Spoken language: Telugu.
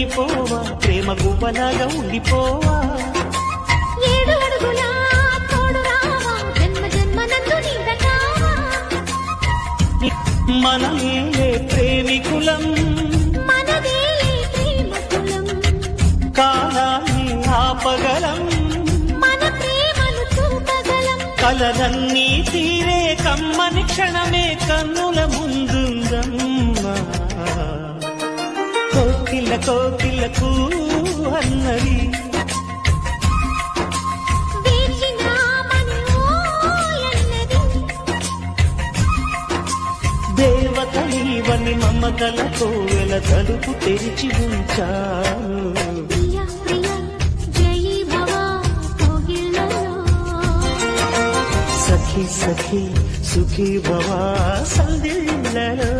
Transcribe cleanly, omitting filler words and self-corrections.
దొరికిపోవా ప్రేమ గువ్వలాగా ఉండిపోవా 7 అడుగుల తోడు రావా జన్మ జన్మనందు నీదకావా మనమేలే ప్రేమికులం మనదేలే ప్రేమకులం కాలాన్ని ఆపగలం మన ప్రేమను చూపగలం కలలన్నీ తీరే కమ్మని క్షణమే కన్నుల ముందుందమ్మా కోకిల కోకిలకు అన్నది వేచినామని ఓయన్నది దేవత నీవని మమతల కోవెల తలుపు తెరిచి ఉంచాను ప్రియా ప్రియా జై భవ కోగిలలో సఖి సఖి సుఖీ భవా సందిళ్ళలో